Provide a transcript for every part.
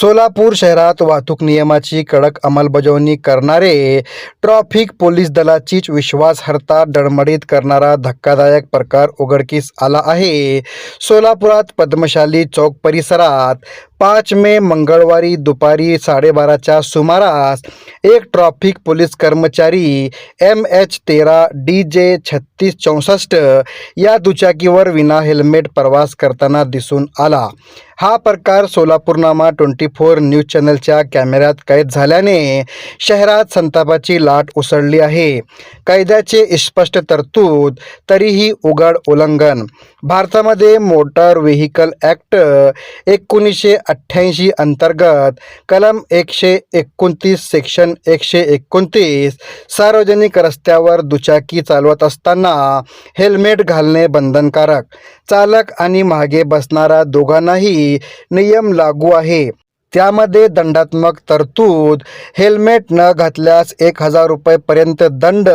सोलापूर शहरात वाहतूक नियमाची कडक अंमलबजावणी करणारे ट्रॅफिक पोलीस दलाचीच विश्वासार्हता डळमळीत करणारा धक्कादायक प्रकार उघडकीस आला आहे. सोलापुरात पद्मशाली चौक परिसरात 5 मे मंगळवारी दुपारी 12:30च्या सुमारास एक ट्रॅफिक पोलीस कर्मचारी MH13 DJ 3664 या दुचाकीवर विना हेल्मेट प्रवास करताना दिसून आला. हा प्रकार सोलापूरनामा 24 न्यूज चॅनलच्या कॅमेऱ्यात कैद झाल्याने शहरात संतापाची लाट उसळली आहे. कायद्याचे स्पष्ट तरतूद तरीही उघड उल्लंघन. भारतामध्ये मोटार व्हेकल ॲक्ट 1988 अंतर्गत कलम 129 सेक्शन 129 सार्वजनिक रस्त्यावर दुचाकी चालवत असताना हेल्मेट घालणे बंधनकारक. चालक आणि मागे बसणारा दोघांनाही नियम लागू आहे. त्यामध्ये दंडात्मक तरतूद, हेल्मेट न घातल्यास 1000 रुपयेपर्यंत दंड,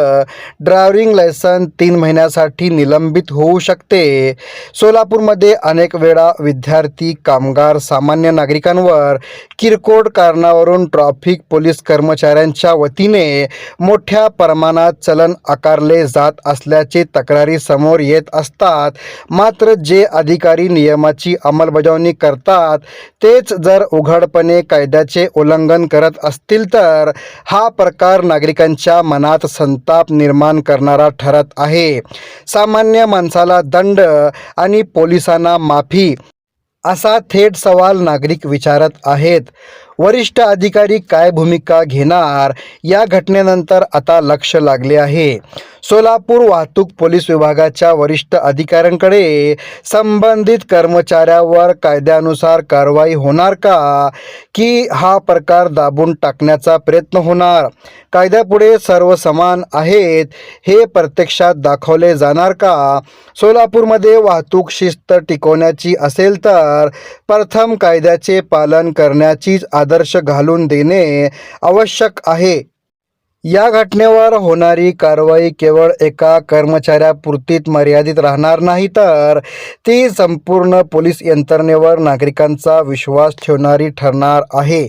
ड्रायव्हिंग लायसन 3 महिन्यासाठी निलंबित होऊ शकते. सोलापूरमध्ये अनेक वेळा विद्यार्थी, कामगार, सामान्य नागरिकांवर किरकोळ कारणावरून ट्रॅफिक पोलीस कर्मचाऱ्यांच्या वतीने मोठ्या प्रमाणात चलन आकारले जात असल्याचे तक्रारी समोर येत असतात. मात्र जे अधिकारी नियमाची अंमलबजावणी करतात तेच जर उघडपणे कायद्याचे उल्लंघन करत असतील तर हा प्रकार नागरिकांच्या मनात संताप निर्माण करणारा ठरत आहे. सामान्य माणसाला दंड आणि पोलिसांना माफी, असा थेट सवाल नागरिक विचारत आहेत. वरिष्ठ अधिकारी काय भूमिका घेणार, या घटनेनंतर आता लक्ष लागले आहे. सोलापूर वाहतूक पोलीस विभागाच्या वरिष्ठ अधिकाऱ्यांकडे संबंधित कर्मचाऱ्यावर कायद्यानुसार कारवाई होणार का, की हा प्रकार दाबून टाकण्याचा प्रयत्न होणार? कायद्यापुढे सर्व समान आहेत हे प्रत्यक्षात दाखवले जाणार का? सोलापूरमध्ये वाहतूक शिस्त टिकवण्याची असेल तर प्रथम कायद्याचे पालन करण्याचीच आदर्श घालून देणे आवश्यक आहे. या घटनेवर होणारी कारवाई केवळ एका कर्मचाऱ्यापुरतीच मर्यादित राहणार नाही, तर ती संपूर्ण पोलीस यंत्रणेवर नागरिकांचा विश्वास ठेवणारी ठरणार आहे.